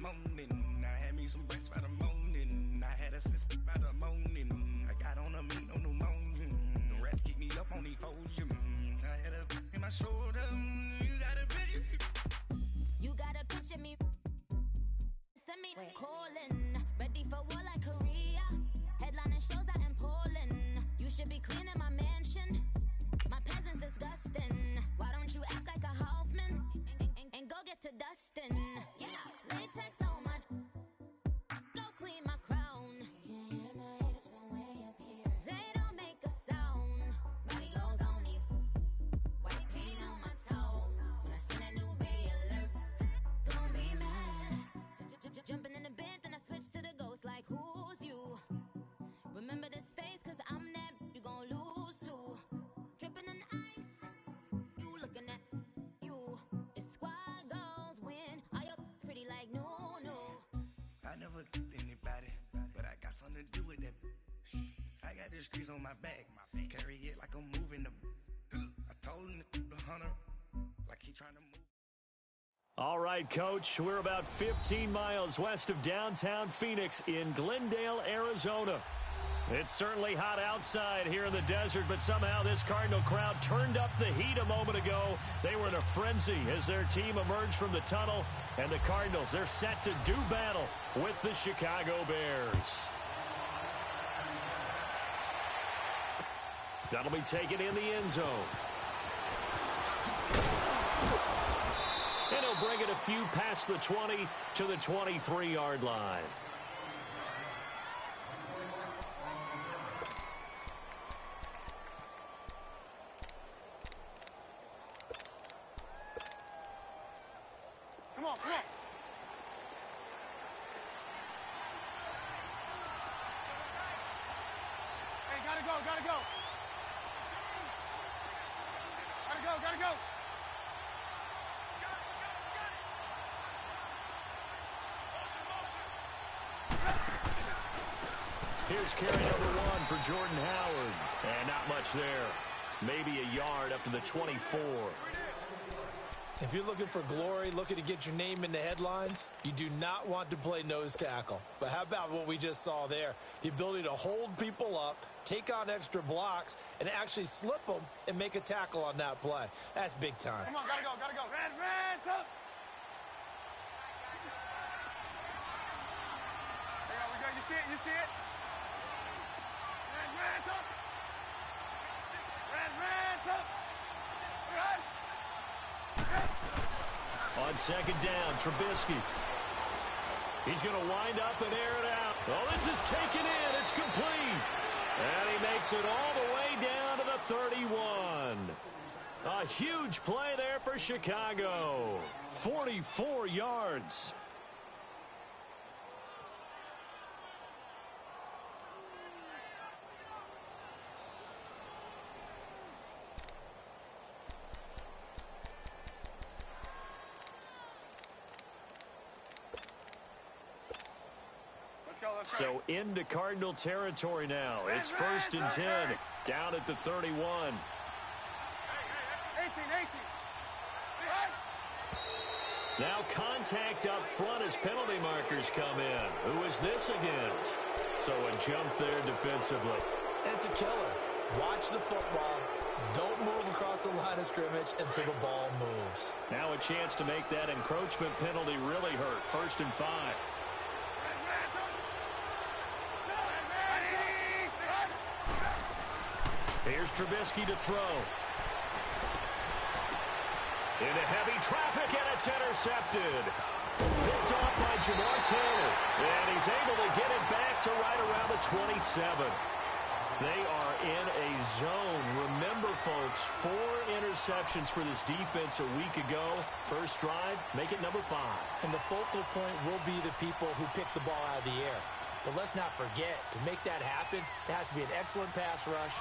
morning. I had me some breakfast by the morning. I had a six by the morning. I got on a meat, no pneumonia. The rats keep me up on the podium. I had a in my shoulder. You got a picture. You got a picture me. Send me calling. Ready for war like Korea. Headlining shows out in Poland. You should be cleaning my mansion. My peasants disgusting. Why don't you act like a Hoffman and go get to dustin'? Yeah, latex on my. Go clean my crown. Can't hear my haters from way up here. They don't make a sound. Body goes on these. White paint on my toes. When I send a new bay alert, gon' be mad. Jumping in the bed, then I switch to the ghost like who's you? Remember this face, cause I'm that you gon' lose too. Dripping in ice, you looking at you. It's squad goals win. Are you pretty like no? I never anybody, but I got something to do with that. I got the streets on my back, carry it like I'm moving the. I told him the hunter, like he trying to move. All right, Coach, we're about 15 miles west of downtown Phoenix in Glendale, Arizona. It's certainly hot outside here in the desert, but somehow this Cardinal crowd turned up the heat a moment ago. They were in a frenzy as their team emerged from the tunnel, and the Cardinals, they're set to do battle with the Chicago Bears. That'll be taken in the end zone. And he'll bring it a few past the 20 to the 23-yard line. Come on. Hey, gotta go. Gotta go. Here's carry number 1 for Jordan Howard. And not much there. Maybe a yard up to the 24. If you're looking for glory, looking to get your name in the headlines, you do not want to play nose tackle. But how about what we just saw there? The ability to hold people up, take on extra blocks, and actually slip them and make a tackle on that play. That's big time. Come on, gotta go. Red, up. There we go. You see it? Red, up. Red, up. Right. On second down, Trubisky. He's going to wind up and air it out. Oh, this is taken in. It's complete. And he makes it all the way down to the 31. A huge play there for Chicago. 44 yards. So into Cardinal territory now. It's 1st and 10. Down at the 31. 18. Now contact up front as penalty markers come in. Who is this against? So a jump there defensively. And it's a killer. Watch the football. Don't move across the line of scrimmage until the ball moves. Now a chance to make that encroachment penalty really hurt. 1st and 5. Here's Trubisky to throw. Into heavy traffic, and it's intercepted. Picked off by Jamar Taylor. And he's able to get it back to right around the 27. They are in a zone. Remember, folks, 4 interceptions for this defense a week ago. First drive, make it number 5. And the focal point will be the people who pick the ball out of the air. But let's not forget, to make that happen, it has to be an excellent pass rush,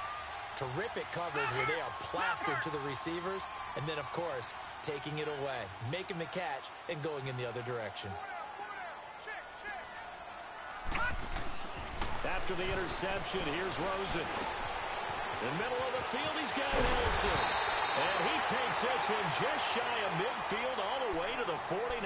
terrific coverage where they are plastered to the receivers, and then, of course, taking it away, making the catch, and going in the other direction. After the interception, here's Rosen. In the middle of the field, he's got Wilson. And he takes this one just shy of midfield all the way to the 49.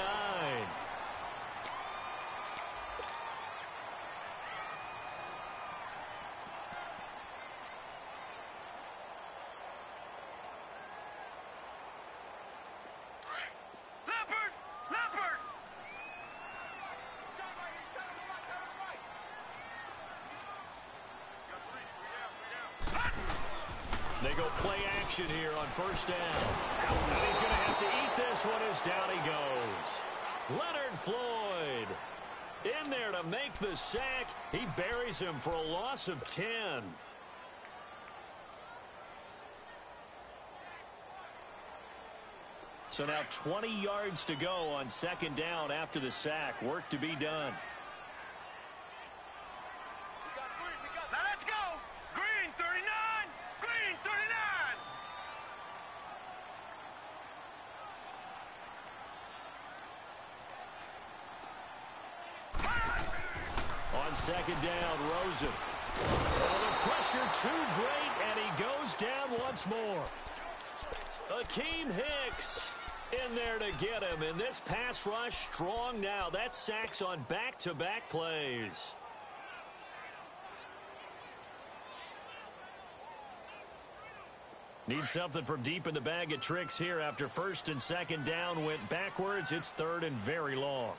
go play action here on first down. And he's going to have to eat this one as down he goes. Leonard Floyd in there to make the sack. He buries him for a loss of 10. So now 20 yards to go on second down after the sack. Work to be done. Now let's go. Green 39. Green 39. On second down, Rosen. Oh, the pressure too great, and he goes down once more. Akeem Hicks in there to get him, and this pass rush strong now. That's sacks on back-to-back plays. Need something from deep in the bag of tricks here after first and second down went backwards. It's third and very long.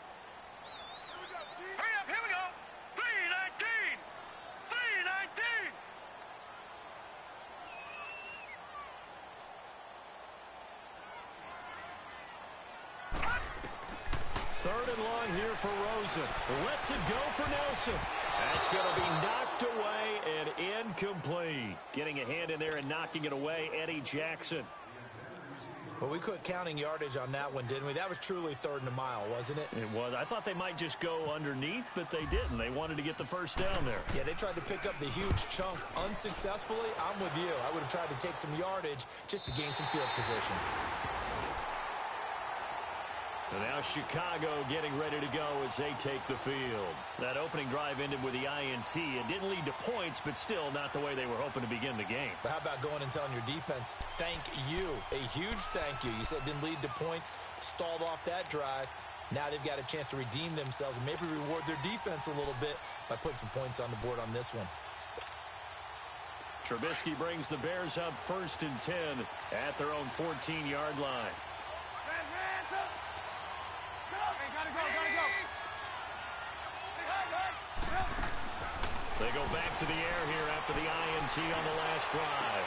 Hurry up, here we go. 319. 319. Third and long here for Rosen. Lets it go for Nelson. That's going to be knocked away and incomplete. Getting a hand in there and knocking it away, Eddie Jackson. Well, we quit counting yardage on that one, didn't we? That was truly third and a mile, wasn't it? It was. I thought they might just go underneath, but they didn't. They wanted to get the first down there. Yeah, they tried to pick up the huge chunk unsuccessfully. I'm with you. I would have tried to take some yardage just to gain some field position. And now Chicago getting ready to go as they take the field. That opening drive ended with the INT. It didn't lead to points, but still not the way they were hoping to begin the game. But how about going and telling your defense, thank you, a huge thank you. You said it didn't lead to points, stalled off that drive. Now they've got a chance to redeem themselves and maybe reward their defense a little bit by putting some points on the board on this one. Trubisky brings the Bears up first and 10 at their own 14-yard line. They go back to the air here after the INT on the last drive.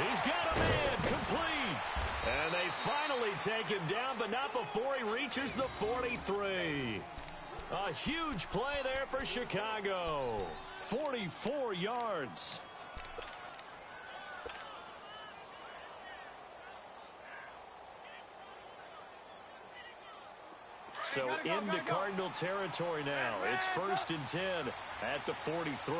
He's got a man complete. And they finally take him down, but not before he reaches the 43. A huge play there for Chicago. 44 yards. So into Cardinal territory now. It's first and 10 at the 43.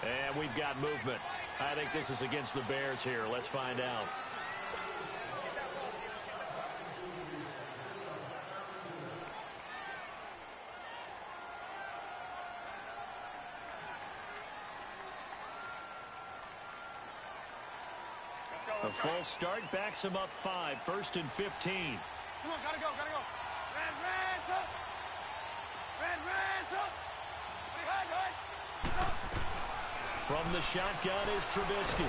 And we've got movement. I think this is against the Bears here. Let's find out. A full start backs him up 5. First and 15. Come on, gotta go, gotta go. From the shotgun is Trubisky.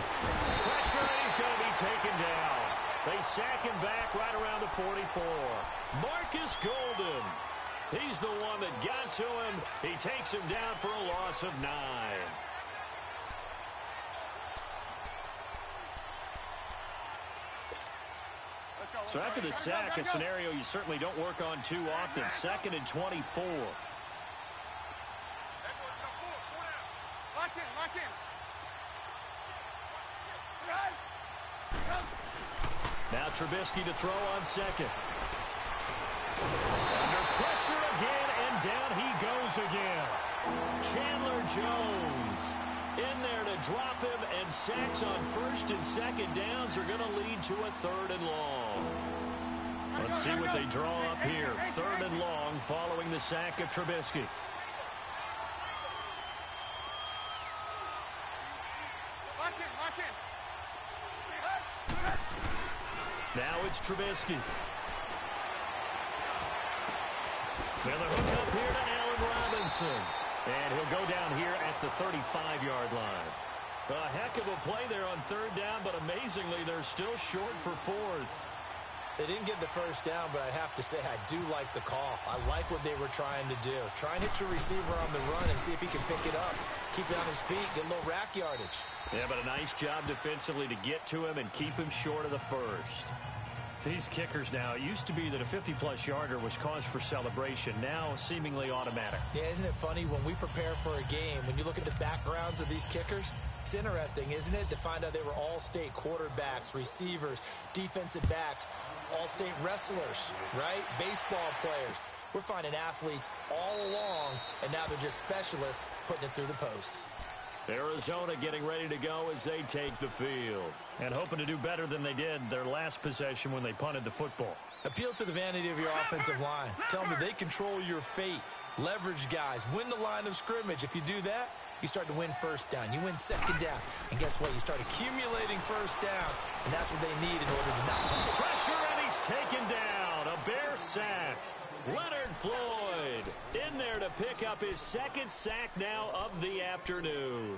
Pressure, and he's going to be taken down. They sack him back right around the 44. Marcus Golden. He's the one that got to him. He takes him down for a loss of 9. So after the sack, a scenario you certainly don't work on too often. Second and 24. Lock in. Now Trubisky to throw on second. Under pressure again, and down he goes again. Chandler Jones in there to drop him, and sacks on first and second downs are going to lead to a third and long. Let's see what they draw up here. Third and long following the sack of Trubisky. Now it's Trubisky. And the hook up here to Allen Robinson. And he'll go down here at the 35-yard line. A heck of a play there on third down, but amazingly, they're still short for fourth. They didn't get the first down, but I have to say I do like the call. I like what they were trying to do. Try and hit your receiver on the run and see if he can pick it up, keep it on his feet, get a little rack yardage. Yeah, but a nice job defensively to get to him and keep him short of the first. These kickers now, it used to be that a 50-plus yarder was cause for celebration. Now, seemingly automatic. Yeah, isn't it funny when we prepare for a game, when you look at the backgrounds of these kickers? It's interesting, isn't it, to find out they were all-state quarterbacks, receivers, defensive backs, all-state wrestlers, right? Baseball players. We're finding athletes all along, and now they're just specialists putting it through the posts. Arizona getting ready to go as they take the field. And hoping to do better than they did their last possession when they punted the football. Appeal to the vanity of your offensive line. Tell them they control your fate. Leverage guys. Win the line of scrimmage. If you do that, you start to win first down. You win second down. And guess what? You start accumulating first downs. And that's what they need in order to not punt. Pressure, and he's taken down. A Bear sack. Leonard Floyd in there to pick up his second sack now of the afternoon.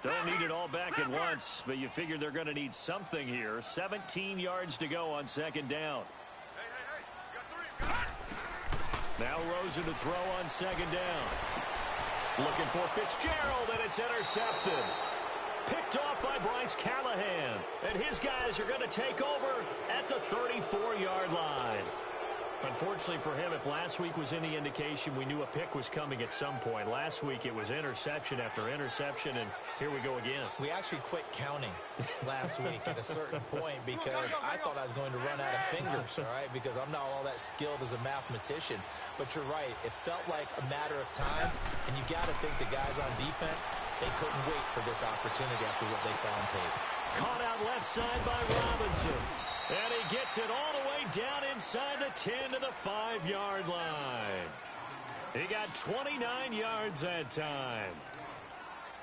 Don't need it all back at once, but you figure they're going to need something here. 17 yards to go on second down. Now Rosen to throw on second down. Looking for Fitzgerald, and it's intercepted. Picked off by Bryce Callahan. And his guys are going to take over at the 34-yard line. Unfortunately for him, if last week was any indication, we knew a pick was coming at some point. Last week it was interception after interception, and here we go again. We actually quit counting last week at a certain point because I thought I was going to run out of fingers, all right, because I'm not all that skilled as a mathematician. But you're right. It felt like a matter of time, and you got to think the guys on defense, they couldn't wait for this opportunity after what they saw on tape. Caught out left side by Robinson. And he gets it all the way down inside the 10 to the 5-yard line. He got 29 yards that time.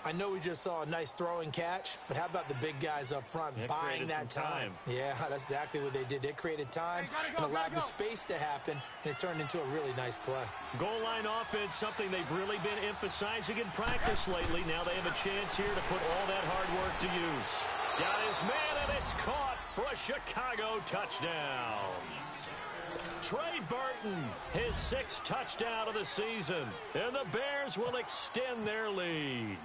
I know we just saw a nice throwing catch, but how about the big guys up front buying that time? Yeah, that's exactly what they did. They created time and allowed the space to happen, and it turned into a really nice play. Goal line offense, something they've really been emphasizing in practice lately. Now they have a chance here to put all that hard work to use. Got his man, and it's caught for a Chicago touchdown. Trey Burton, his 6th touchdown of the season, and the Bears will extend their lead.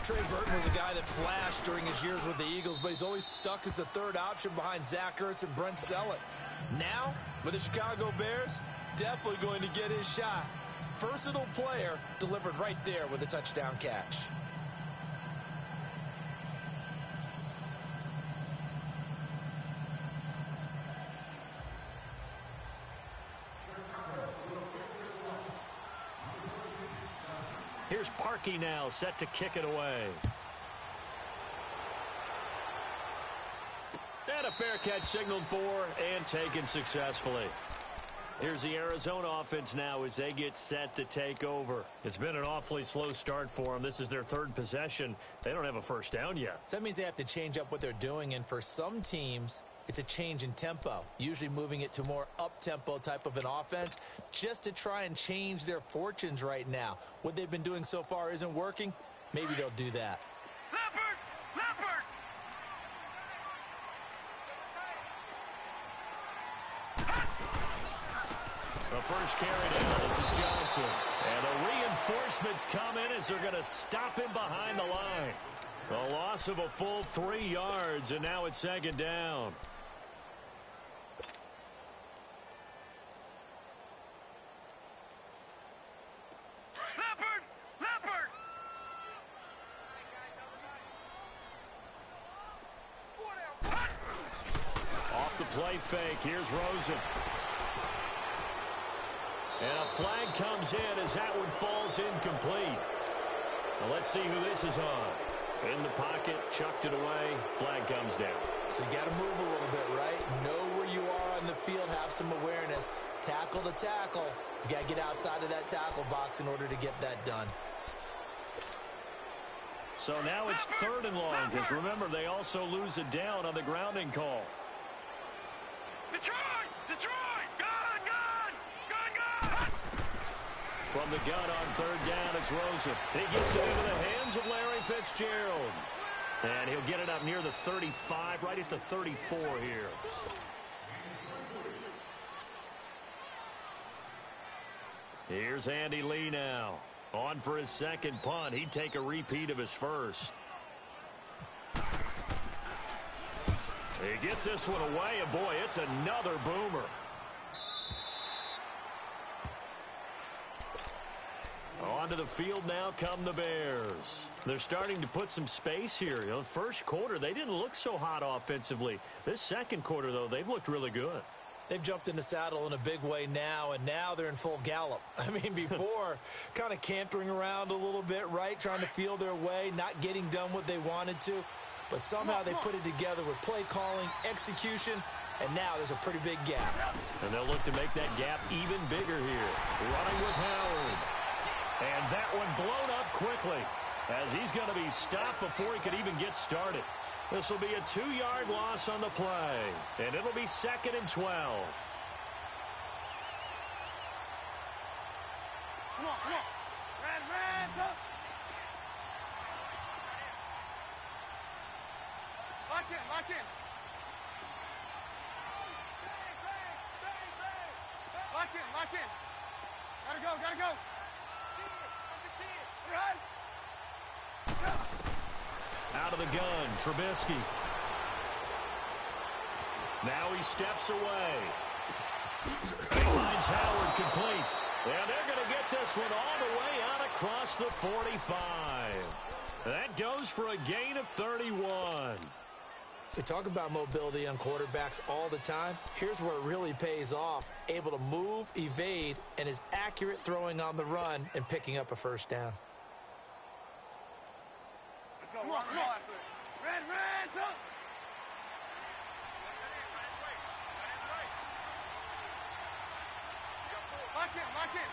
Trey Burton was a guy that flashed during his years with the Eagles, but he's always stuck as the third option behind Zach Ertz and Brent Sellett. Now, with the Chicago Bears, definitely going to get his shot. Versatile player delivered right there with a touchdown catch. Here's Parkey now, set to kick it away. And a fair catch signaled for and taken successfully. Here's the Arizona offense now as they get set to take over. It's been an awfully slow start for them. This is their 3rd possession. They don't have a first down yet. So that means they have to change up what they're doing, and for some teams, it's a change in tempo, usually moving it to more up-tempo type of an offense just to try and change their fortunes right now. What they've been doing so far isn't working. Maybe they'll do that. Leopard! Leopard! The first carry down. This is Johnson. And the reinforcements come in as they're going to stop him behind the line. A loss of a full 3 yards, and now it's second down. Leopard! Leopard! Off the play fake. Here's Rosen. And a flag comes in as that one falls incomplete. Well, let's see who this is on. In the pocket, chucked it away, flag comes down. So you got to move a little bit, right? Know where you are on the field, have some awareness. Tackle to tackle. You got to get outside of that tackle box in order to get that done. So now it's 3rd and long, because remember, they also lose a down on the grounding call. Detroit! Detroit! Gun! Gun! Gun! Gun! From the gun on 3rd down, it's Rosen. He gets it into the hands of Larry Fitzgerald. And he'll get it up near the 35, right at the 34 here. Here's Andy Lee now. On for his second punt. He'd take a repeat of his first. He gets this one away, and boy, it's another boomer. Onto the field now come the Bears. They're starting to put some space here. You know, first quarter, they didn't look so hot offensively. This second quarter, though, they've looked really good. They've jumped in the saddle in a big way now, and now they're in full gallop. I mean, before, kind of cantering around a little bit, right, trying to feel their way, not getting done what they wanted to. But somehow they put it together with play calling, execution, and now there's a pretty big gap. And they'll look to make that gap even bigger here. Running with Howard. And that one blown up quickly as he's going to be stopped before he could even get started. This will be a 2-yard loss on the play, and it'll be 2nd and 12. Come on, come on. Red, up. Lock in, lock in. Lock in, lock in. Gotta go, gotta go. Out of the gun, Trubisky. Now he steps away. He finds Howard complete. And they're going to get this one all the way out across the 45. That goes for a gain of 31. We talk about mobility on quarterbacks all the time. Here's where it really pays off. Able to move, evade, and is accurate throwing on the run and picking up a first down. Let's go, come on, come on. Red, up. Lock in.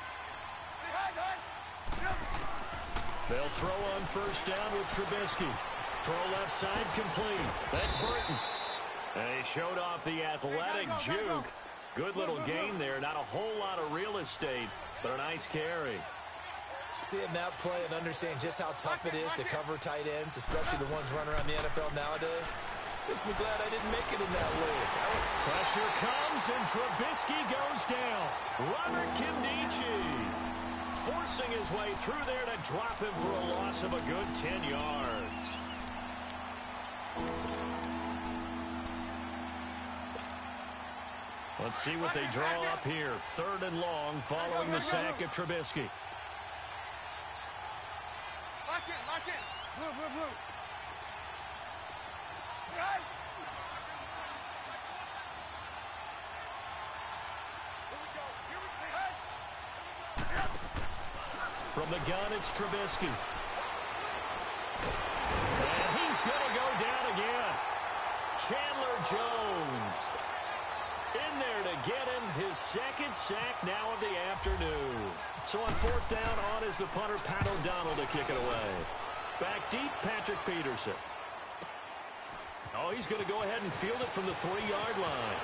They'll throw on first down with Trubisky. Throw left side complete. That's Burton. And he showed off the athletic juke. Good little gain there. Not a whole lot of real estate, but a nice carry. Seeing that play and understand just how tough it is to cover tight ends, especially the ones running around the NFL nowadays, makes me glad I didn't make it in that league. Pressure comes, and Trubisky goes down. Robert Nkemdiche forcing his way through there to drop him for a loss of a good 10 yards. Let's see what they draw up here. 3rd and long following the sack of Trubisky. Lock in. Blue. Right. From the gun, it's Trubisky. And he's going to go down again. Chandler Jones in there to get him his 2nd sack now of the afternoon. So on 4th down, on is the punter, Pat O'Donnell, to kick it away. Back deep, Patrick Peterson. Oh, he's going to go ahead and field it from the 3-yard line.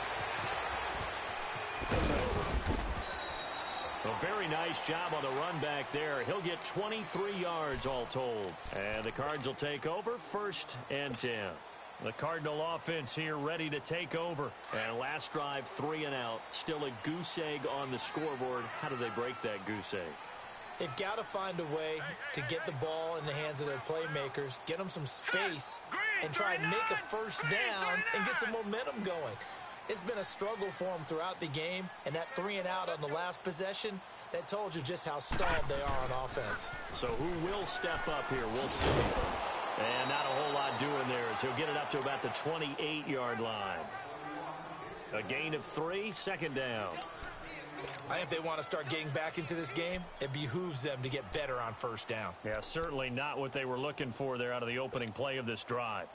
A very nice job on the run back there. He'll get 23 yards all told. And the Cards will take over, 1st and 10. The Cardinal offense here ready to take over. And last drive, 3 and out. Still a goose egg on the scoreboard. How do they break that goose egg? They've got to find a way to get the ball in the hands of their playmakers, get them some space, and try and make a first down and get some momentum going. It's been a struggle for them throughout the game, and that 3 and out on the last possession, that told you just how stalled they are on offense. So who will step up here? We'll see. And not a whole lot doing there as he'll get it up to about the 28-yard line. A gain of 3, 2nd down. I think if they want to start getting back into this game, it behooves them to get better on first down. Yeah, certainly not what they were looking for there out of the opening play of this drive.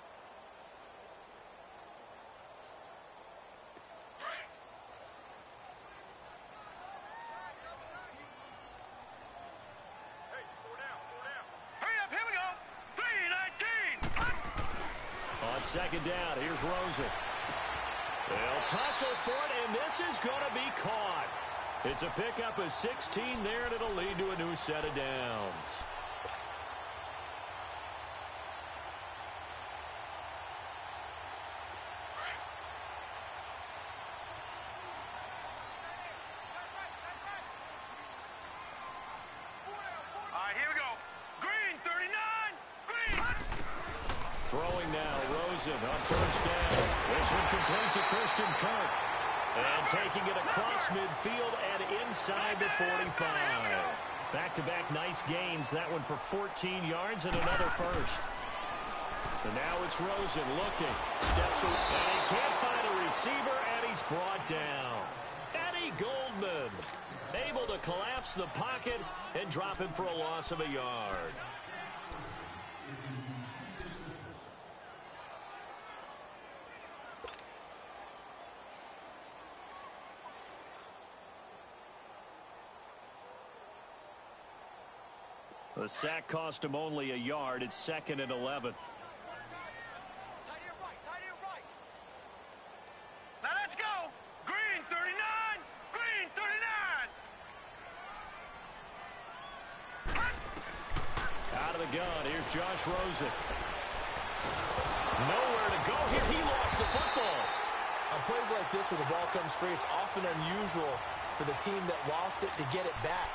On 2nd down, here's Rosen. They'll tussle for it, and this is going to be caught. It's a pickup of 16 there, and it'll lead to a new set of downs. Throwing now, Rosen on first down. This one complete to Christian Kirk. And taking it across midfield and inside the 45. Back-to-back nice gains. That one for 14 yards and another first. And now it's Rosen looking. Steps away. And he can't find a receiver, and he's brought down. Eddie Goldman able to collapse the pocket and drop him for a loss of a yard. The sack cost him only a yard. It's 2nd and 11. Now let's go. Green 39. Green 39. Out of the gun. Here's Josh Rosen. Nowhere to go here. He lost the football. On plays like this where the ball comes free, it's often unusual for the team that lost it to get it back.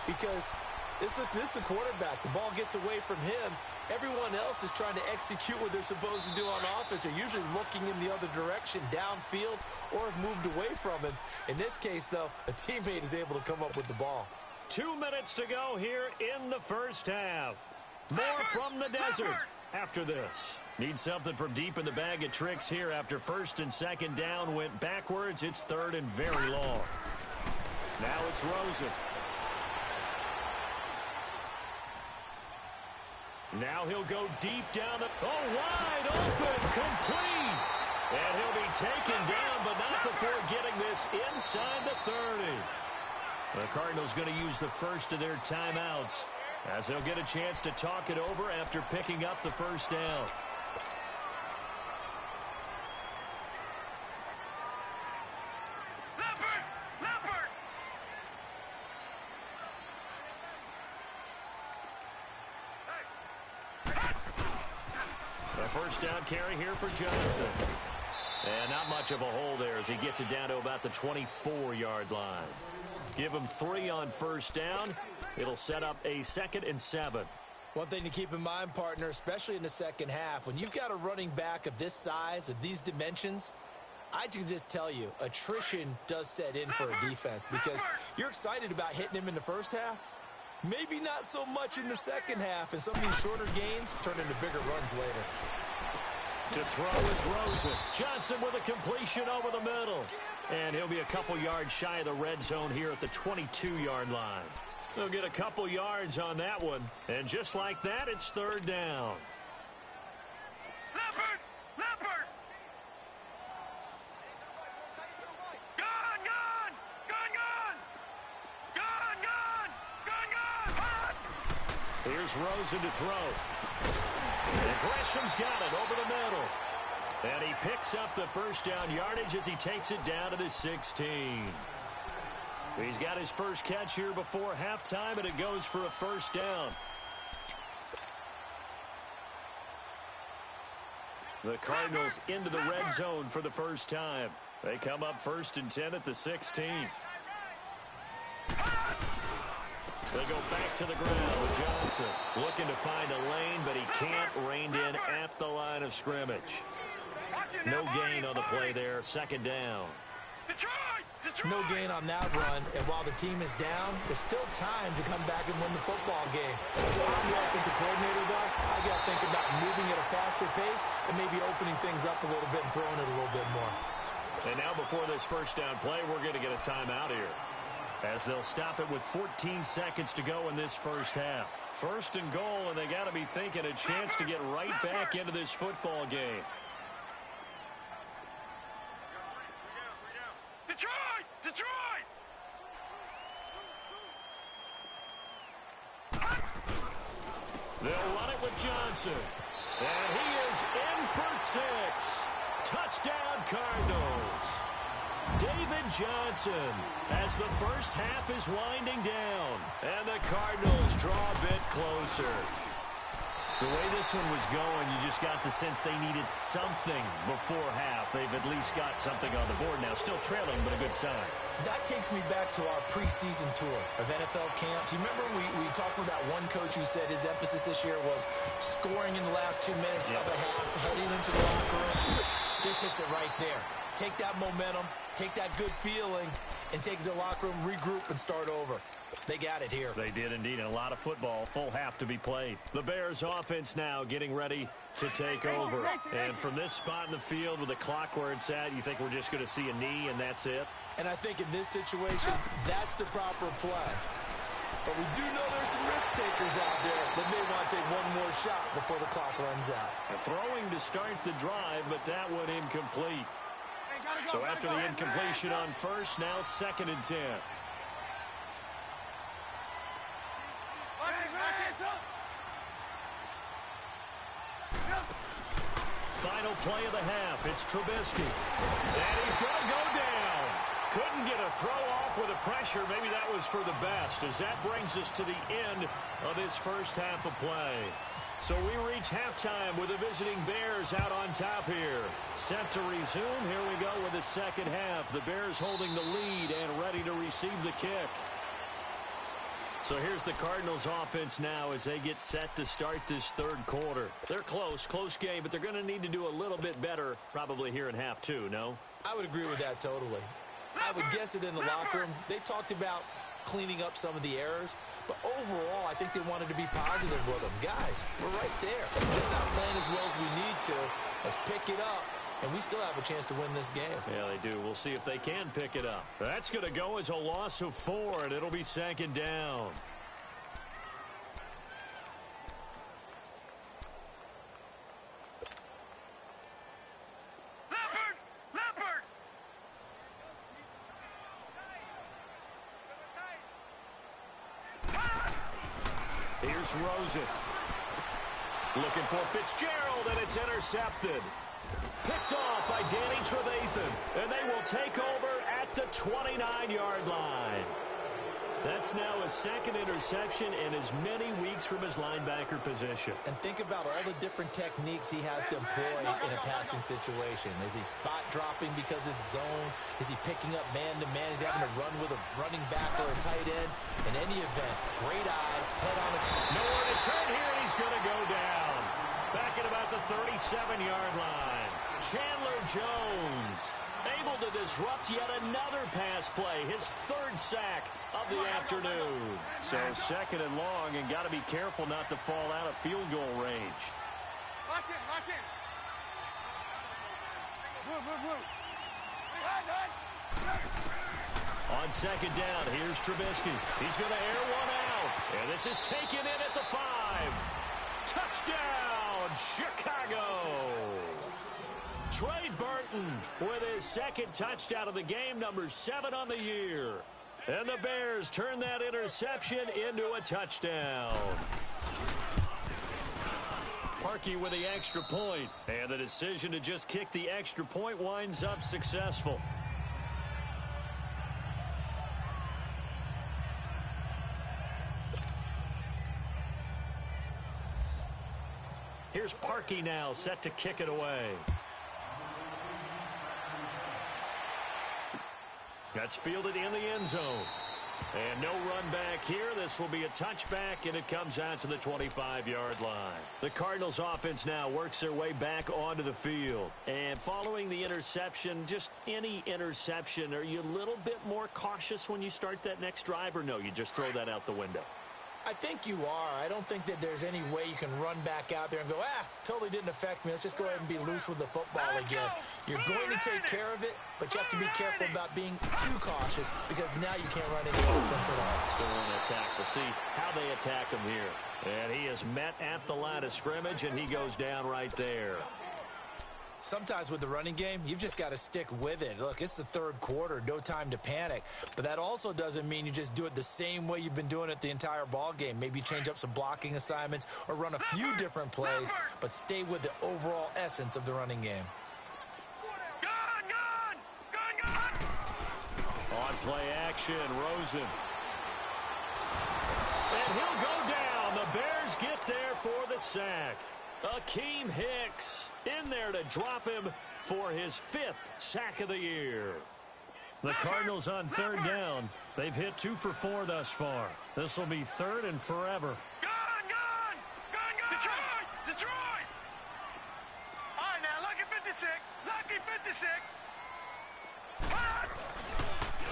Because this is a quarterback. The ball gets away from him. Everyone else is trying to execute what they're supposed to do on offense. They're usually looking in the other direction, downfield, or have moved away from him. In this case, though, a teammate is able to come up with the ball. 2 minutes to go here in the first half. More from the desert after this. Need something from deep in the bag of tricks here after 1st and 2nd down went backwards. It's 3rd and very long. Now it's Rosen. Now he'll go deep down the... Oh, wide open, complete. And he'll be taken down, but not before getting this inside the 30. The Cardinals going to use the first of their timeouts as they'll get a chance to talk it over after picking up the first down. First down carry here for Johnson. And not much of a hole there as he gets it down to about the 24-yard line. Give him 3 on first down. It'll set up a 2nd and 7. One thing to keep in mind, partner, especially in the second half, when you've got a running back of this size, of these dimensions, I can just tell you, attrition does set in for a defense because you're excited about hitting him in the first half. Maybe not so much in the second half, and some of these shorter gains turn into bigger runs later. To throw is Rosen. Johnson with a completion over the middle. And he'll be a couple yards shy of the red zone here at the 22-yard line. They'll get a couple yards on that one. And just like that, it's 3rd down. Leopard! Leopard! Gun! Gun! Gun! Gun! Gun! Gun! Gun! Here's Rosen to throw. And Gresham's got it over the middle. And he picks up the first down yardage as he takes it down to the 16. He's got his first catch here before halftime, and it goes for a first down. The Cardinals into the red zone for the first time. They come up 1st and 10 at the 16. They go back to the ground with Johnson. Looking to find a lane, but he can't. Reined in at the line of scrimmage. No gain on the play there. 2nd down. No gain on that run, and while the team is down, there's still time to come back and win the football game. If I'm the offensive coordinator, though, I got to think about moving at a faster pace and maybe opening things up a little bit and throwing it a little bit more. And now before this first down play, we're going to get a timeout here, as they'll stop it with 14 seconds to go in this first half. 1st and goal, and they got to be thinking a chance to get right back into this football game. Detroit! Detroit! They'll run it with Johnson. And he is in for 6. Touchdown, Cardinals. David Johnson as the first half is winding down. And the Cardinals draw a bit closer. The way this one was going, you just got the sense they needed something before half. They've at least got something on the board now. Still trailing, but a good sign. That takes me back to our preseason tour of NFL camps. You remember we talked with that one coach who said his emphasis this year was scoring in the last 2 minutes of a half, heading into the locker room. This hits it right there. Take that momentum, take that good feeling, and take it to the locker room, regroup, and start over. They got it here. They did indeed, and a lot of football, full half to be played. The Bears offense now getting ready to take over. And from this spot in the field with the clock where it's at, you think we're just going to see a knee and that's it? And I think in this situation, that's the proper play. But we do know there's some risk takers out there that may want to take one more shot before the clock runs out. Throwing to start the drive, but that one incomplete. So after the incompletion on first, now 2nd and 10. Final play of the half. It's Trubisky. And he's going to go down. Couldn't get a throw off with the pressure. Maybe that was for the best, as that brings us to the end of his first half of play. So we reach halftime with the visiting Bears out on top here. Set to resume. Here we go with the second half. The Bears holding the lead and ready to receive the kick. So here's the Cardinals offense now as they get set to start this third quarter. They're close game, but they're going to need to do a little bit better probably here in half two, no? I would agree with that totally. I would guess it in the locker room. They talked about cleaning up some of the errors, but overall I think they wanted to be positive with them. Guys, we're right there. Just not playing as well as we need to. Let's pick it up. And we still have a chance to win this game. Yeah, they do. We'll see if they can pick it up. That's going to go as a loss of 4, and it'll be 2nd down. Leopard! Here's Rosen. Looking for Fitzgerald, and it's intercepted. Picked off by Danny Trevathan, and they will take over at the 29-yard line. That's now his 2nd interception in as many weeks from his linebacker position. And think about all the different techniques he has to employ in a passing situation. Is he spot dropping because it's zone? Is he picking up man-to-man? Is he having to run with a running back or a tight end? In any event, great eyes, head on a... Nowhere to turn here, and he's going to go down. Back at about the 37-yard line. Chandler Jones able to disrupt yet another pass play. His 3rd sack of the afternoon. So 2nd and long, and got to be careful not to fall out of field goal range. Lock in. Move. On 2nd down, here's Trubisky. He's going to air one out. And this is taken in at the 5. Touchdown, Chicago! Trey Burton with his 2nd touchdown of the game, number 7 on the year. And the Bears turn that interception into a touchdown. Parkey with the extra point. And the decision to just kick the extra point winds up successful. Here's Parkey now, set to kick it away. That's fielded in the end zone. And no run back here. This will be a touchback, and it comes out to the 25-yard line. The Cardinals offense now works their way back onto the field. And following the interception, just any interception, are you a little bit more cautious when you start that next drive, or no, you just throw that out the window? I think you are. I don't think that there's any way you can run back out there and go, totally didn't affect me. Let's just go ahead and be loose with the football again. You're going to take care of it, but you have to be careful about being too cautious because now you can't run any offense at all. Still on attack. We'll see how they attack him here. And he is met at the line of scrimmage, and he goes down right there. Sometimes with the running game, you've just got to stick with it. Look, it's the 3rd quarter, no time to panic. But that also doesn't mean you just do it the same way you've been doing it the entire ball game. Maybe change up some blocking assignments or run a few different plays, but stay with the overall essence of the running game. Gun! On play action, Rosen. And he'll go down. The Bears get there for the sack. Akeem Hicks in there to drop him for his 5th sack of the year. The Cardinals on 3rd down. They've hit 2 for 4 thus far. This will be 3rd and forever. Gone! Detroit! All right, now, lucky 56.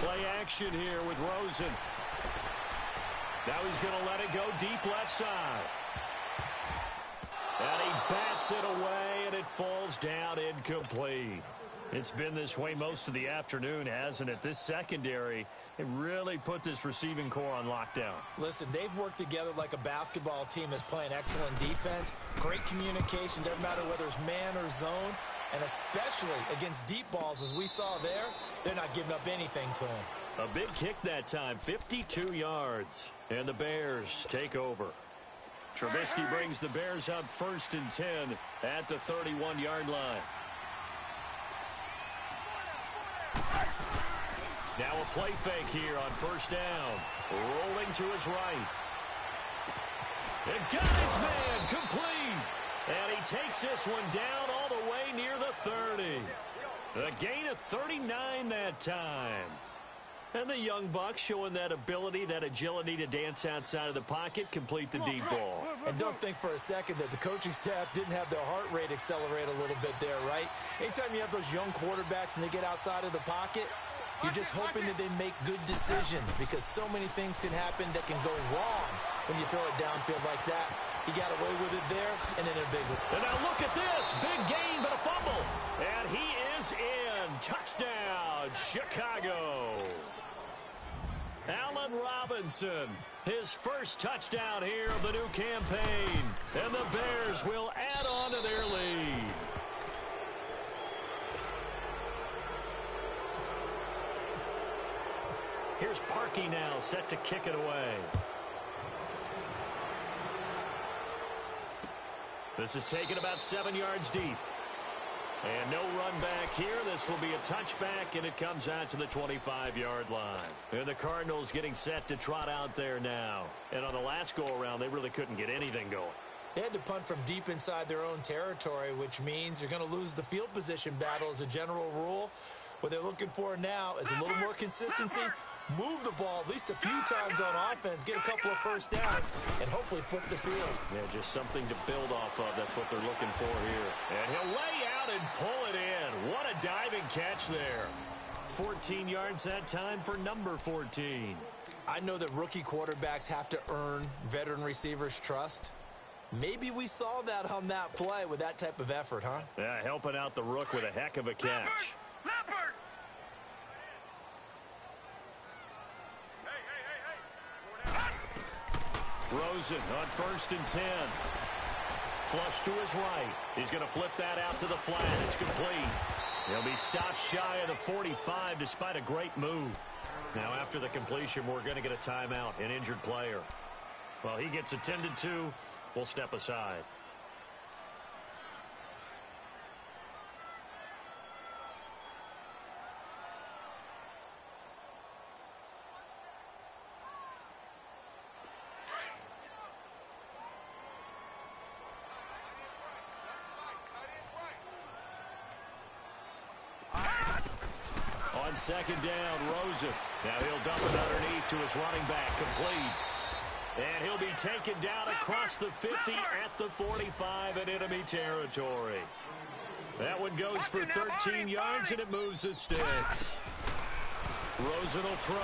Play action here with Rosen. Now he's going to let it go deep left side. And he bats it away, and it falls down incomplete. It's been this way most of the afternoon, hasn't it? This secondary, it really put this receiving core on lockdown. Listen, they've worked together like a basketball team that's playing excellent defense. Great communication, doesn't matter whether it's man or zone. And especially against deep balls, as we saw there, they're not giving up anything to him. A big kick that time, 52 yards. And the Bears take over. Trubisky brings the Bears up 1st and 10 at the 31-yard line. Now a play fake here on 1st down. Rolling to his right. And got his man complete. And he takes this one down all the way near the 30. A gain of 39 that time. And the young buck showing that ability, that agility to dance outside of the pocket, complete the deep ball. And don't think for a second that the coaching staff didn't have their heart rate accelerate a little bit there, right? Anytime you have those young quarterbacks and they get outside of the pocket, you're just hoping that they make good decisions, because so many things can happen that can go wrong when you throw it downfield like that. He got away with it there, and then a big one. And now look at this. Big gain, but a fumble. And he is in. Touchdown, Chicago. Allen Robinson, his first touchdown here of the new campaign. And the Bears will add on to their lead. Here's Parkey now, set to kick it away. This is taken about 7 yards deep. And no run back here. This will be a touchback, and it comes out to the 25-yard line. And the Cardinals getting set to trot out there now. And on the last go-around, they really couldn't get anything going. They had to punt from deep inside their own territory, which means you're going to lose the field position battle as a general rule. What they're looking for now is a little more consistency. Move the ball at least a few times on offense, get a couple of first downs, and hopefully flip the field. Yeah, just something to build off of. That's what they're looking for here. And he'll lay out and pull it in. What a diving catch there. 14 yards that time for number 14. I know that rookie quarterbacks have to earn veteran receivers' trust. Maybe we saw that on that play with that type of effort, huh? Yeah, helping out the rook with a heck of a catch. Leopard! Rosen on 1st and 10. Flush to his right. He's going to flip that out to the flat. It's complete. He'll be stopped shy of the 45 despite a great move. Now after the completion, we're going to get a timeout, an injured player. Well, he gets attended to. We'll step aside. On 2nd down, Rosen. Now he'll dump it underneath to his running back, complete. And he'll be taken down across the 50 at the 45 in enemy territory. That one goes for 13 yards, and it moves the sticks. Rosen will throw.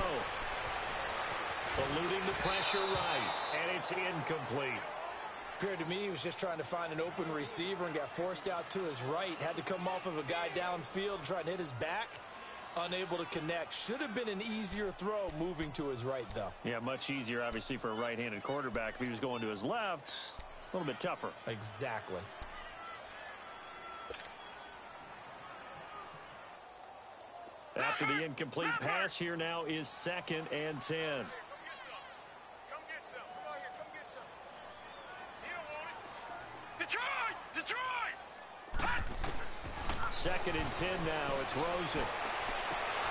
Eluding the pressure right, and it's incomplete. Appeared to me he was just trying to find an open receiver and got forced out to his right. Had to come off of a guy downfield, trying to hit his back. Unable to connect. Should have been an easier throw moving to his right, though. Yeah, much easier, obviously, for a right-handed quarterback. If he was going to his left, a little bit tougher. Exactly. After the incomplete pass, here now is 2nd and 10. Come get some. Come on here. Come get some. You don't want it. Detroit! 2nd and 10 now. It's Rosen.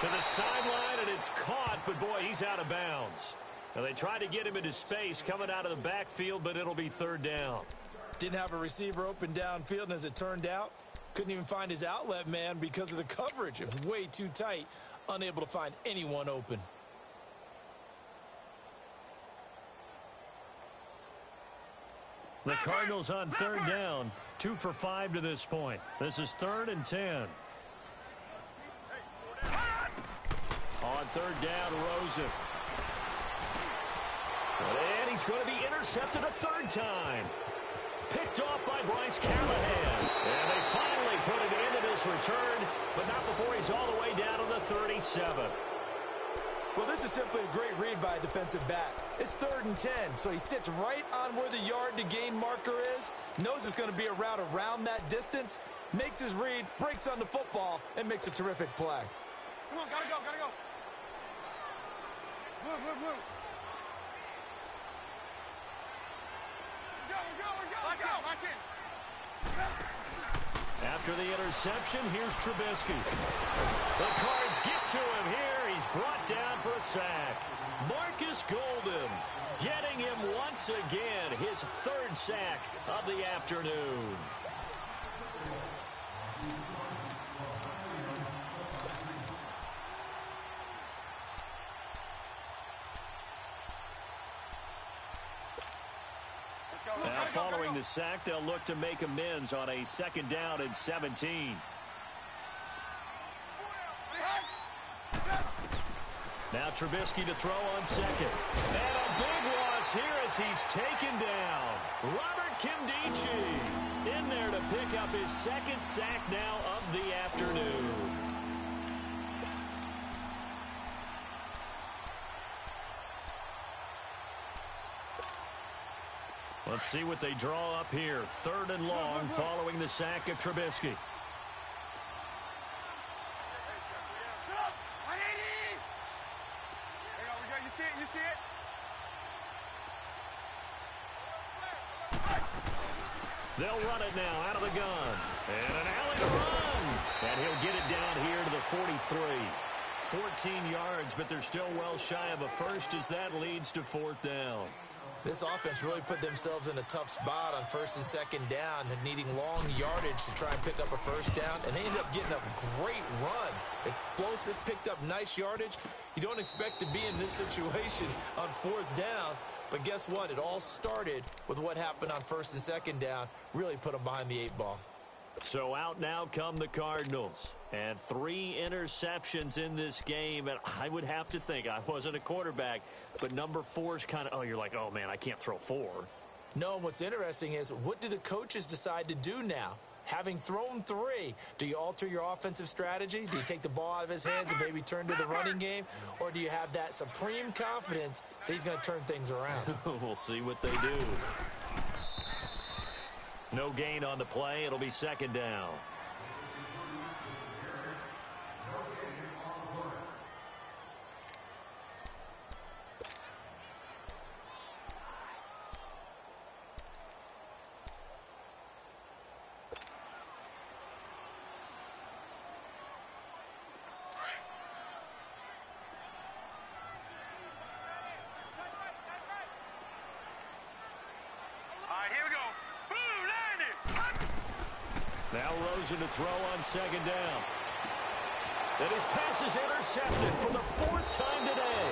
To the sideline, and it's caught, but boy, he's out of bounds. Now they tried to get him into space coming out of the backfield, but it'll be third down. Didn't have a receiver open downfield, and as it turned out, couldn't even find his outlet man because of the coverage. It was way too tight, unable to find anyone open. The Cardinals on third down, 2 for 5 to this point. This is 3rd and 10. On third down, Rosen. And he's going to be intercepted a third time. Picked off by Bryce Callahan. And they finally put it into this return, but not before he's all the way down to the 37. Well, this is simply a great read by a defensive back. It's 3rd and 10, so he sits right on where the yard-to-gain marker is, knows it's going to be a route around that distance, makes his read, breaks on the football, and makes a terrific play. Come on, gotta go, gotta go. Move, move, move. Lock in. After the interception, here's Trubisky. The Cards get to him here. He's brought down for a sack. Marcus Golden getting him once again, his 3rd sack of the afternoon. Now, following the sack, they'll look to make amends on a 2nd down and 17. Now Trubisky to throw on 2nd. And a big loss here as he's taken down. Robert Nkemdiche in there to pick up his 2nd sack now of the afternoon. Let's see what they draw up here. 3rd and long following the sack of Trubisky. You see it? They'll run it now out of the gun. And an alley to run. And he'll get it down here to the 43. 14 yards, but they're still well shy of a first as that leads to 4th down. This offense really put themselves in a tough spot on 1st and 2nd down and needing long yardage to try and pick up a 1st down, and they ended up getting a great run. Explosive, picked up nice yardage. You don't expect to be in this situation on 4th down, but guess what? It all started with what happened on 1st and 2nd down, really put them behind the 8 ball. So out now come the Cardinals. And 3 interceptions in this game. And I would have to think, I wasn't a quarterback, but number 4 is kind of, oh, you're like, oh, man, I can't throw 4. No, what's interesting is what do the coaches decide to do now? Having thrown 3, do you alter your offensive strategy? Do you take the ball out of his hands and maybe turn to the running game? Or do you have that supreme confidence that he's going to turn things around? We'll see what they do. No gain on the play. It'll be 2nd down. Now Rosen to throw on 2nd down. And his pass is intercepted for the 4th time today.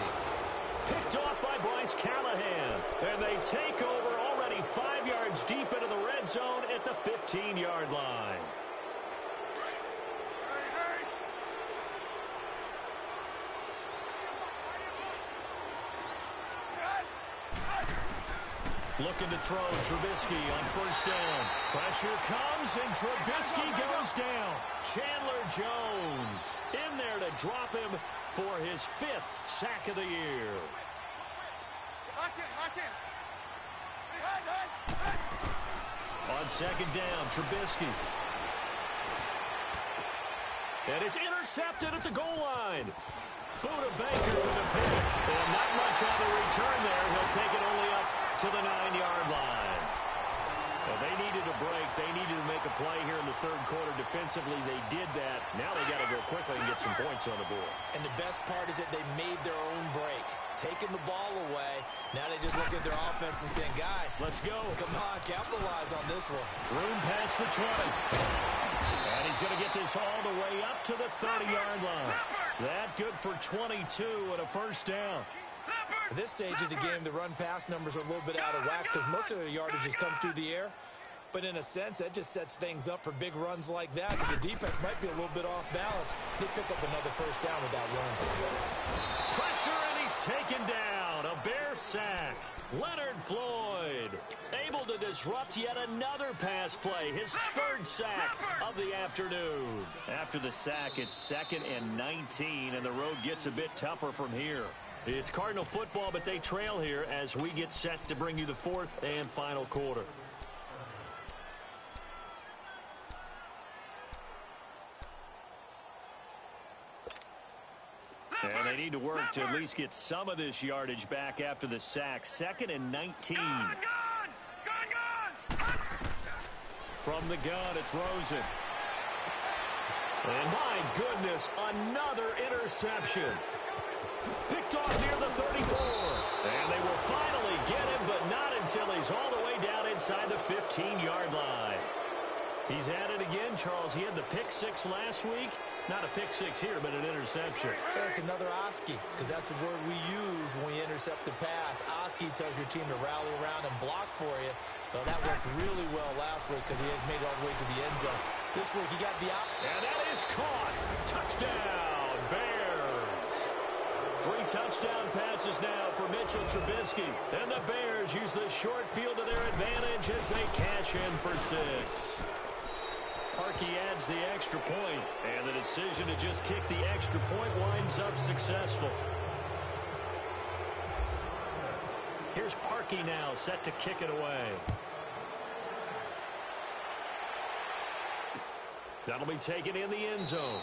Picked off by Bryce Callahan. And they take over already 5 yards deep into the red zone at the 15-yard line. Looking to throw Trubisky on 1st down. Pressure comes and Trubisky goes down. Chandler Jones in there to drop him for his 5th sack of the year. Lock in. On 2nd down, Trubisky. And it's intercepted at the goal line. Buda Baker with a pick. And not much on the return there. He'll take it only up to the 9-yard line. Well, they needed a break. They needed to make a play here in the third quarter. Defensively, they did that. Now they got to go quickly and get some points on the board. And the best part is that they made their own break. Taking the ball away. Now they just look at their offense and saying, guys, let's go. Come on, capitalize on this one. Room past the 20. And he's going to get this all the way up to the 30-yard line. That good for 22 and a first down. At this stage of the game, the run-pass numbers are a little bit out of whack because most of the yardage has come through the air. But in a sense, that just sets things up for big runs like that because the defense might be a little bit off balance. They pick up another first down with that run. Pressure, and he's taken down. A Bear sack. Leonard Floyd able to disrupt yet another pass play. His third sack of the afternoon. After the sack, it's 2nd and 19, and the road gets a bit tougher from here. It's Cardinal football, but they trail here as we get set to bring you the fourth and final quarter. And they need to work to at least get some of this yardage back after the sack. 2nd and 19. From the gun, it's Rosen. And my goodness, another interception. Picked off near the 34. And they will finally get him, but not until he's all the way down inside the 15-yard line. He's had it again, Charles. He had the pick six last week. Not a pick six here, but an interception. That's another Oski, because that's the word we use when we intercept the pass. Oski tells your team to rally around and block for you. Well, that worked really well last week because he had made it all the way to the end zone. This week he got the out. And that is caught. Touchdown, Bears. 3 touchdown passes now for Mitchell Trubisky. And the Bears use the short field to their advantage as they cash in for 6. Parkey adds the extra point, and the decision to just kick the extra point winds up successful. Here's Parkey now, set to kick it away. That'll be taken in the end zone.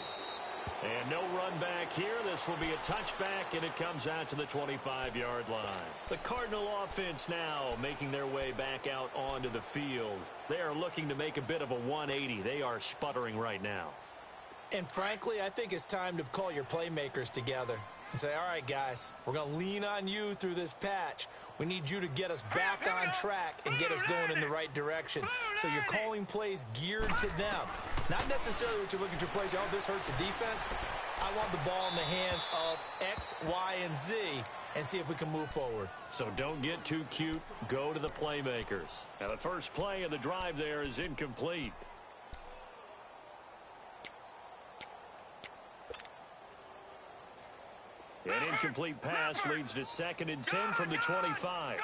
And no run back here. This will be a touchback, and it comes out to the 25-yard line. The Cardinal offense now making their way back out onto the field. They are looking to make a bit of a 180. They are sputtering right now. And frankly, I think it's time to call your playmakers together and say, all right, guys, we're going to lean on you through this patch. We need you to get us back on track and get us going in the right direction. So you're calling plays geared to them. Not necessarily what you look at your plays, oh, this hurts the defense. I want the ball in the hands of X, Y, and Z and see if we can move forward. So don't get too cute. Go to the playmakers. Now the first play of the drive there is incomplete. An incomplete pass leads to 2nd and 10 from the 25.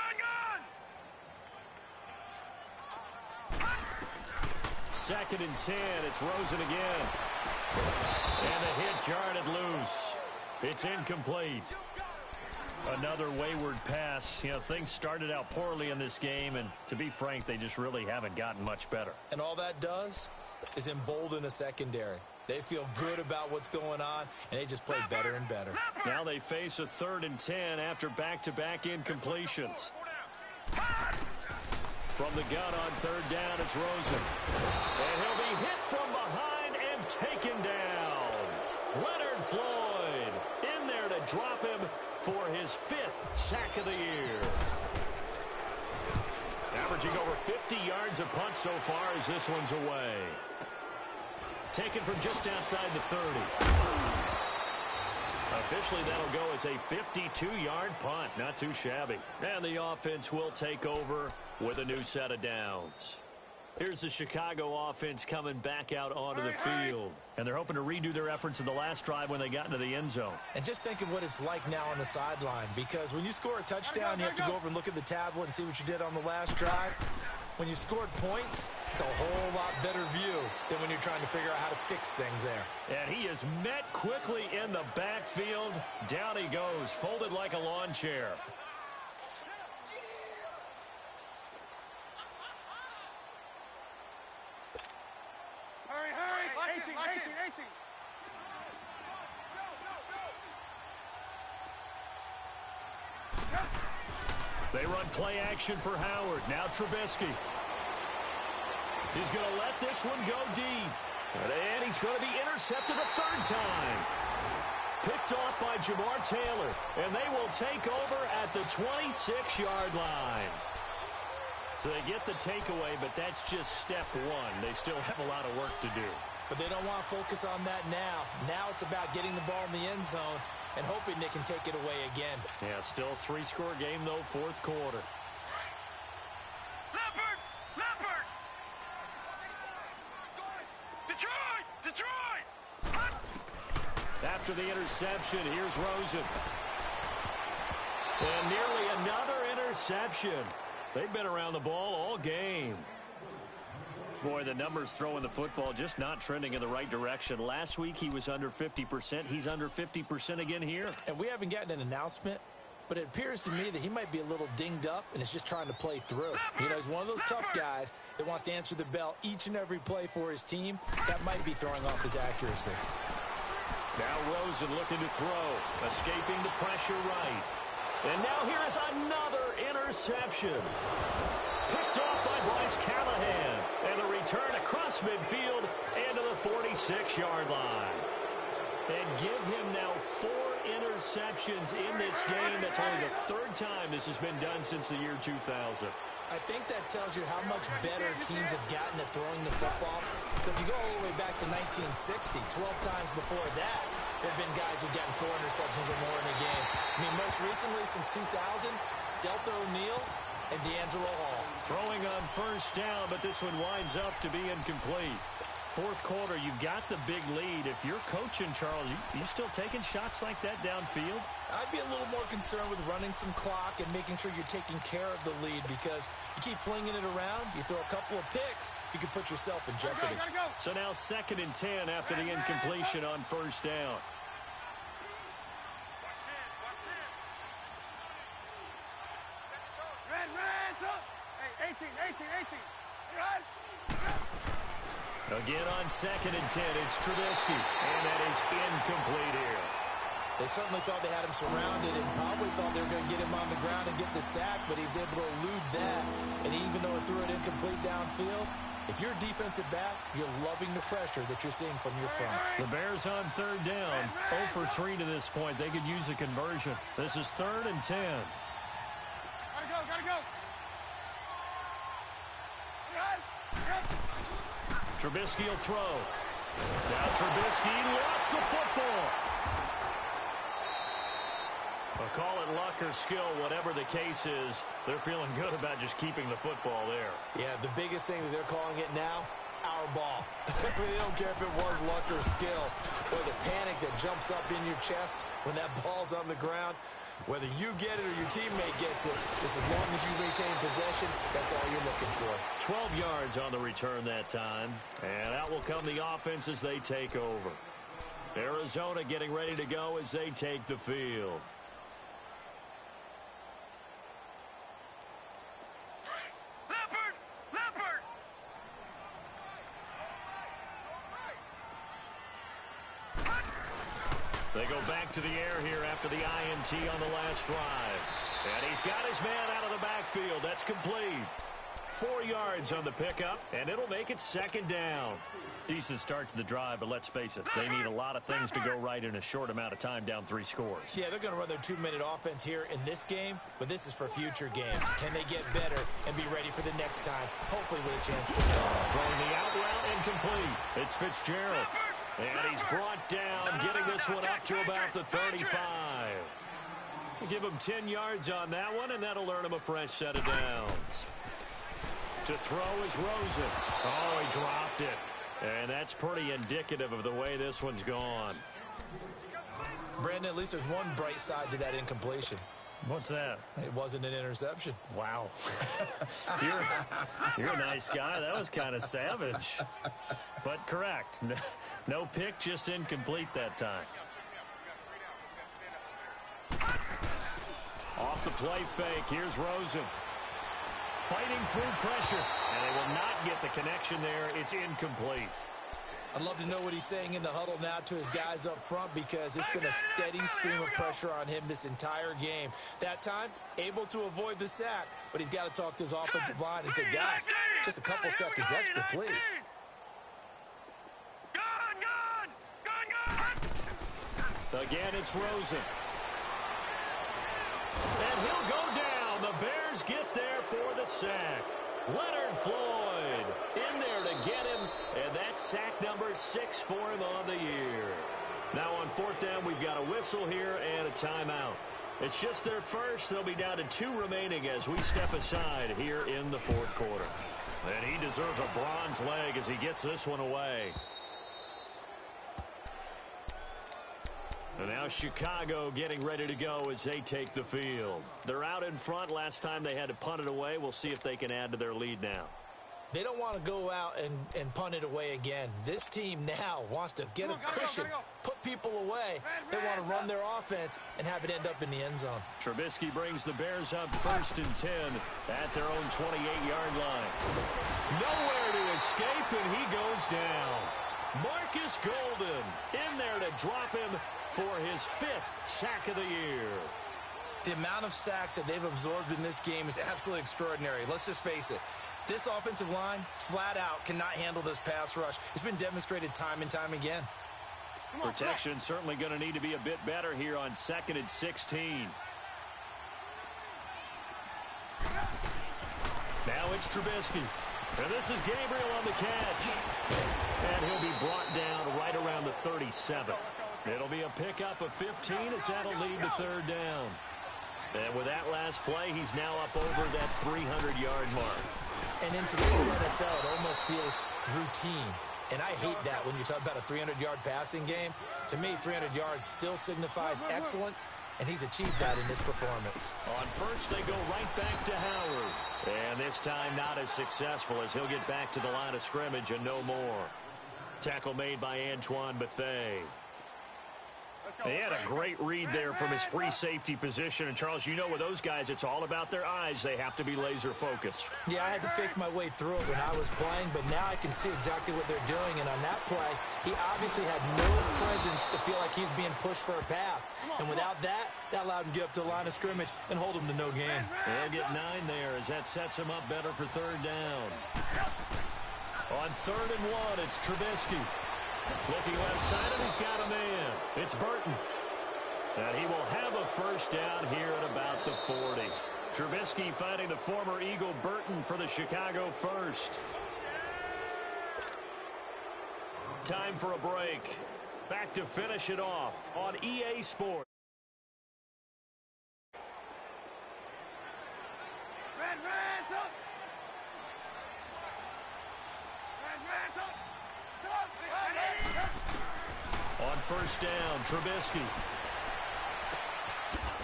2nd and 10. It's Rosen again. And the hit jarred it loose. It's incomplete. Another wayward pass. You know, things started out poorly in this game, and to be frank, they just really haven't gotten much better. And all that does is embolden a secondary. They feel good about what's going on, and they just play better and better. Now they face a 3rd and 10 after back-to-back incompletions. From the gun on 3rd down, it's Rosen. And he'll be hit from behind and taken down. Leonard Floyd in there to drop him for his 5th sack of the year. Averaging over 50 yards a punt so far as this one's away. Taken from just outside the 30. Officially, that'll go as a 52-yard punt. Not too shabby. And the offense will take over with a new set of downs. Here's the Chicago offense coming back out onto the field. And they're hoping to redo their efforts in the last drive when they got into the end zone. And just think of what it's like now on the sideline. Because when you score a touchdown, you have to go over and look at the tablet and see what you did on the last drive. When you scored points, it's a whole lot better view than when you're trying to figure out how to fix things there. And he is met quickly in the backfield. Down he goes, folded like a lawn chair. Hurry! 18. They run play action for Howard. Now Trubisky. He's going to let this one go deep. And he's going to be intercepted a third time. Picked off by Jamar Taylor. And they will take over at the 26-yard line. So they get the takeaway, but that's just step one. They still have a lot of work to do. But they don't want to focus on that now. Now it's about getting the ball in the end zone and hoping they can take it away again. Yeah, still a 3-score game, though, fourth quarter. Leopard! Detroit! After the interception, here's Rosen. And nearly another interception. They've been around the ball all game. Boy, the numbers throwing the football just not trending in the right direction. Last week he was under 50%. He's under 50% again here. And we haven't gotten an announcement, but it appears to me that he might be a little dinged up and is just trying to play through. You know, he's one of those tough guys that wants to answer the bell each and every play for his team. That might be throwing off his accuracy. Now Rosen looking to throw, escaping the pressure right. And now here is another interception. Picked off by Bryce Callahan. And the return across midfield and to the 46-yard line. And give him now 4 interceptions in this game. That's only the third time this has been done since the year 2000. I think that tells you how much better teams have gotten at throwing the football. If you go all the way back to 1960, 12 times before that, there have been guys who've gotten 4 interceptions or more in a game. I mean, most recently, since 2000, Deltha O'Neal and D'Angelo Hall. Throwing on first down, but this one winds up to be incomplete. Fourth quarter, you've got the big lead. If you're coaching, Charles, you still taking shots like that downfield? I'd be a little more concerned with running some clock and making sure you're taking care of the lead, because you keep flinging it around, you throw a couple of picks, you can put yourself in jeopardy. Gotta go. So now 2nd and 10 after the incompletion on first down. Hey, 18. Run. Again on 2nd and 10, it's Trubisky, and that is incomplete here. They certainly thought they had him surrounded and probably thought they were going to get him on the ground and get the sack, but he was able to elude that. And even though it threw it incomplete downfield, if you're a defensive back, you're loving the pressure that you're seeing from your front. The Bears on 3rd down, 0 for 3 to this point. They could use a conversion. This is 3rd and 10. Gotta go. Trubisky will throw. Now Trubisky lost the football. I'll call it luck or skill, whatever the case is. They're feeling good about just keeping the football there. Yeah, the biggest thing that they're calling it now, our ball. They don't care if it was luck or skill, or the panic that jumps up in your chest when that ball's on the ground. Whether you get it or your teammate gets it, just as long as you retain possession, that's all you're looking for. 12 yards on the return that time. And out will come the offense as they take over. Arizona getting ready to go as they take the field. Leopard! They go back to the air here after the INT on the last drive. And he's got his man out of the backfield. That's complete. 4 yards on the pickup, and it'll make it 2nd down. Decent start to the drive, but let's face it, they need a lot of things to go right in a short amount of time, down 3 scores. Yeah, they're going to run their 2-minute offense here in this game, but this is for future games. Can they get better and be ready for the next time, hopefully with a chance to win? Throwing the out route incomplete. It's Fitzgerald. And he's brought down, getting this one up to about the 35. We'll give him 10 yards on that one, and that'll earn him a fresh set of downs. To throw is Rosen. Oh, he dropped it. And that's pretty indicative of the way this one's gone. Brandon, at least there's one bright side to that incompletion. What's that? It wasn't an interception. Wow. You're a nice guy. That was kind of savage. But correct. No pick, just incomplete that time. Off the play fake. Here's Rosen. Fighting through pressure. And they will not get the connection there. It's incomplete. I'd love to know what he's saying in the huddle now to his guys up front, because it's been a steady stream of pressure on him this entire game. That time, able to avoid the sack, but he's got to talk to his offensive line and say, guys, just a couple seconds extra, please. Again, it's Rosen. And he'll go down. The Bears get there for the sack. Leonard Floyd in there to get him, and that's sack number 6 for him on the year. Now on 4th down, we've got a whistle here and a timeout. It's just their first. They'll be down to 2 remaining as we step aside here in the 4th quarter. And he deserves a bronze leg as he gets this one away. And now Chicago getting ready to go as they take the field. They're out in front. Last time they had to punt it away. We'll see if they can add to their lead now. They don't want to go out and punt it away again. This team now wants to get a cushion, put people away. They want to run their offense and have it end up in the end zone. Trubisky brings the Bears up 1st and 10 at their own 28-yard line. Nowhere to escape, and he goes down. Marcus Golden in there to drop him for his 5th sack of the year. The amount of sacks that they've absorbed in this game is absolutely extraordinary. Let's just face it. This offensive line, flat out, cannot handle this pass rush. It's been demonstrated time and time again. Protection certainly going to need to be a bit better here on 2nd and 16. Now it's Trubisky. And this is Gabriel on the catch. And he'll be brought down right around the 37. It'll be a pickup of 15 as that'll lead to 3rd down. And with that last play, he's now up over that 300-yard mark. And in today's NFL, it almost feels routine. And I hate that when you talk about a 300-yard passing game. To me, 300 yards still signifies excellence, and he's achieved that in this performance. On first, they go right back to Howard. And this time not as successful as he'll get back to the line of scrimmage and no more. Tackle made by Antoine Bethea. He had a great read there from his free safety position. And, Charles, you know with those guys, it's all about their eyes. They have to be laser-focused. Yeah, I had to fake my way through it when I was playing, but now I can see exactly what they're doing. And on that play, he obviously had no presence to feel like he's being pushed for a pass. And without that, that allowed him to get up to the line of scrimmage and hold him to no gain. They'll get 9 there as that sets him up better for 3rd down. On 3rd and 1, it's Trubisky. Looking left side, and he's got a man. It's Burton. And he will have a 1st down here at about the 40. Trubisky finding the former Eagle Burton for the Chicago 1st. Time for a break. Back to finish it off on EA Sports. On 1st down, Trubisky.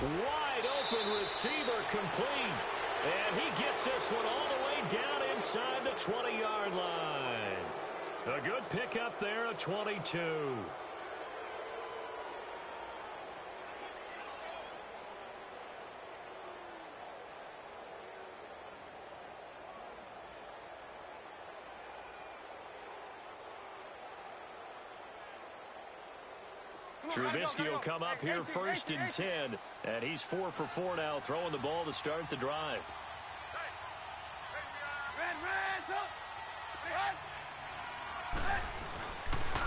Wide open receiver complete. And he gets this one all the way down inside the 20-yard line. A good pickup there at 22. Trubisky will come up here 1st and 10, and he's 4 for 4 now, throwing the ball to start the drive.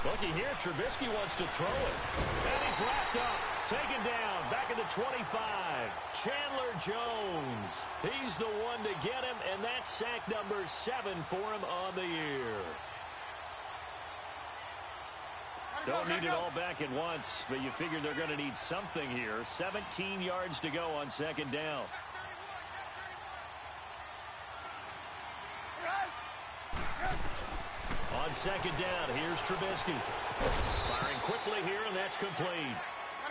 Looking here, Trubisky wants to throw it, and he's wrapped up, taken down, back at the 25. Chandler Jones, he's the one to get him, and that's sack number 7 for him on the year. Don't need it all back at once, but you figure they're going to need something here. 17 yards to go on 2nd down. On 2nd down, here's Trubisky. Firing quickly here, and that's complete.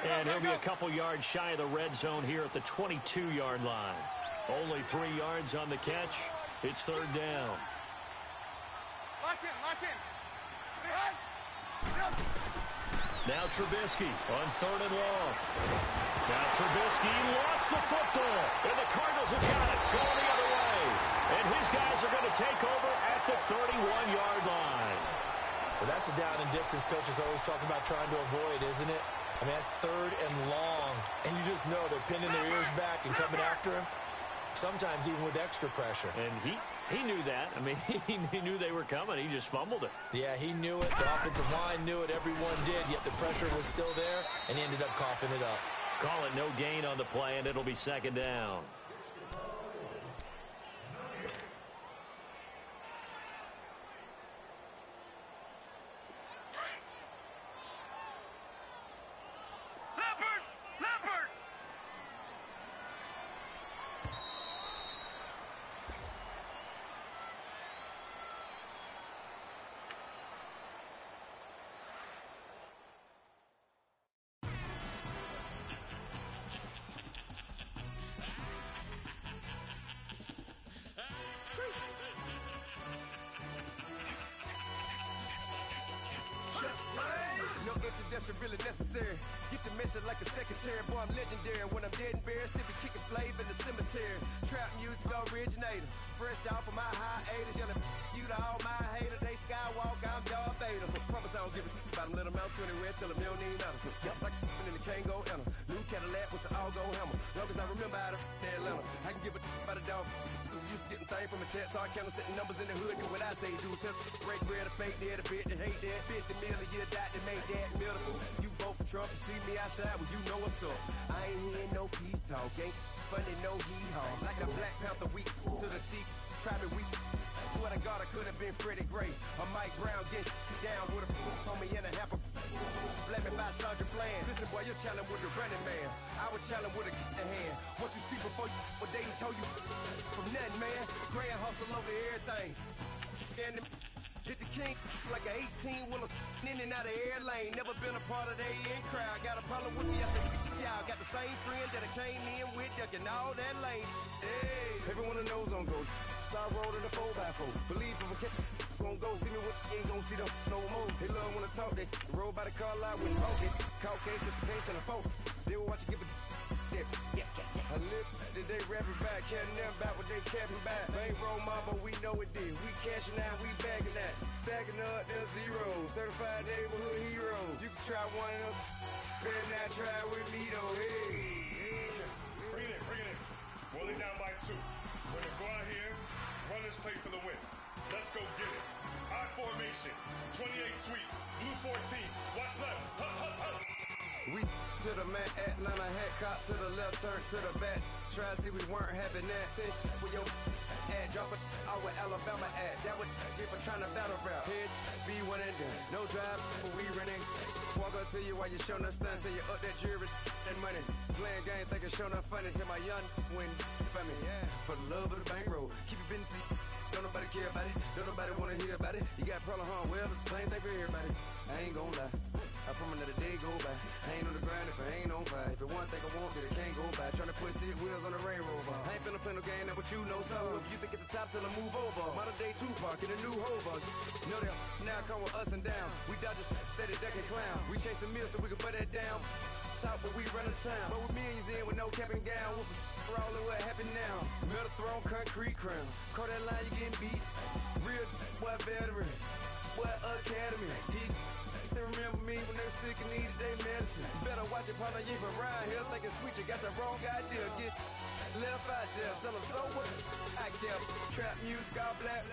And he'll be a couple yards shy of the red zone here at the 22-yard line. Only 3 yards on the catch. It's 3rd down. Lock in. Now Trubisky on 3rd and long. Now Trubisky lost the football, and the Cardinals have got it going the other way. And his guys are going to take over at the 31-yard line. Well, that's a down and distance coach is always talking about trying to avoid, isn't it? I mean, that's 3rd and long, and you just know they're pinning their ears back and coming after him, sometimes even with extra pressure. And he knew that. I mean, he knew they were coming. He just fumbled it. Yeah, he knew it. The offensive line knew it. Everyone did, yet the pressure was still there, and he ended up coughing it up. Call it no gain on the play, and it'll be 2nd down. No introduction really necessary. Get the message like a secretary. Boy, I'm legendary. When I'm dead and buried, still be kicking flavor in the cemetery. Trap music originator. Fresh off of my hiatus. Yelling you to all my haters. They skywalk, I'm Darth Vader. Promise I don't give a about them. Let them out 20 tell them you don't need nothing. Yup, like and the can't go enter. New Cadillac with an all-go hammer. Long as I remember how to Atlanta. I can give a about a dog. Used to getting things from a text, so I count setting numbers in the hood. Do what I say, do. Tell break bread, a fake dead, a bit to hate that. 50 million a year, dot to make that miracle. You vote for Trump, you see me outside, well, you know what's up. I ain't hearing no peace talk, ain't funny, no hee-haw. Like the Black Panther, weak to the teeth. Try me weak. Swear to God, I could have been Freddie Gray or Mike Brown getting down with a on me and a half a. Let me buy Sandra Bland. Listen, boy, you're challenging with the running man. I would challenge with a hand. What you see before you, what they didn't tell you from nothing, man. Grand hustle over everything. And hit the king like an 18-wheeler in and out of air lane. Never been a part of the in crowd. Got a problem with me, I said, y'all got the same friend that I came in with, ducking all that lane. Hey, everyone knows on go. I rolled in a 4x4. Believe if a cat gon' go see me with ain't gon' see them no more. They love when I talk, they roll by the car lot with it. Caught case at the case and a phone. They will watch you give a dip. I live that they rapping back, catching them back what they capping back. Bankroll mama, we know it did. We cashing out, we bagging that. Stacking up, there's zero. Certified neighborhood hero. You can try one of them. Better not try with me though. Hey. Bring it in. Rolling down by 2. We're gonna go out here, run this play for the win. Let's go get it. I formation, 28 sweeps, blue 14. Watch left. Hup, hup, hup. We to the man, Atlanta head cop to the left, turn to the back. Try to see we weren't having that. Send with your ad, drop it out with Alabama ad. That would get for trying to battle rap. Head, be one and done. No drive, but we running. Walk up to you while you showing us stunts. Till you up that jury and money. Playing game, thinking showing up funny. Till my young win for me. Yeah. For the love of the bankroll. Keep it been to you. Don't nobody care about it. Don't nobody wanna hear about it. You got problem, huh? Well, it's the same thing for everybody. I ain't gon' lie. I promise that a day go by. I ain't on the grind if I ain't on fire. If it one thing I want, then it can't go by. Tryna put 6 wheels on the Range Rover. I ain't finna play no game that what you know. So if you think at the top till I move over. Modern day Tupac in a new Hova. Know that now come with us and down. We dodge a steady ducking clown. We chase a meal so we can put that down. Top, but we run the town. But with millions in with no cap and gown. We're all in what happened now. Metal throne, concrete crown. Call that line, you getting beat. Real boy veteran. Boy academy. He still remember me when they were sick and needed their medicine. Better watch it, partner, you from around here thinking sweet, you got the wrong idea. Get left out there, tell them so what I kept. Trap music, all black.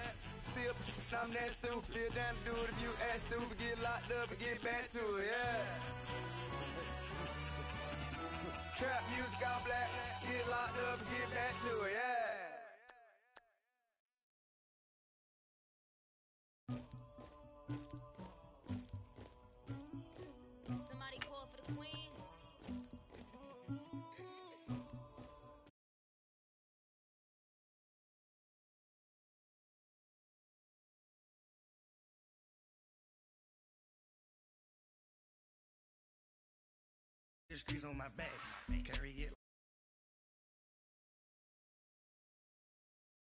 Still, I'm that stupid. Still down to do it if you ask stupid. Get locked up and get back to it, yeah. Trap music, all black. Get locked up and get back to it, yeah. Somebody call for the queen. The streets on my back, carry it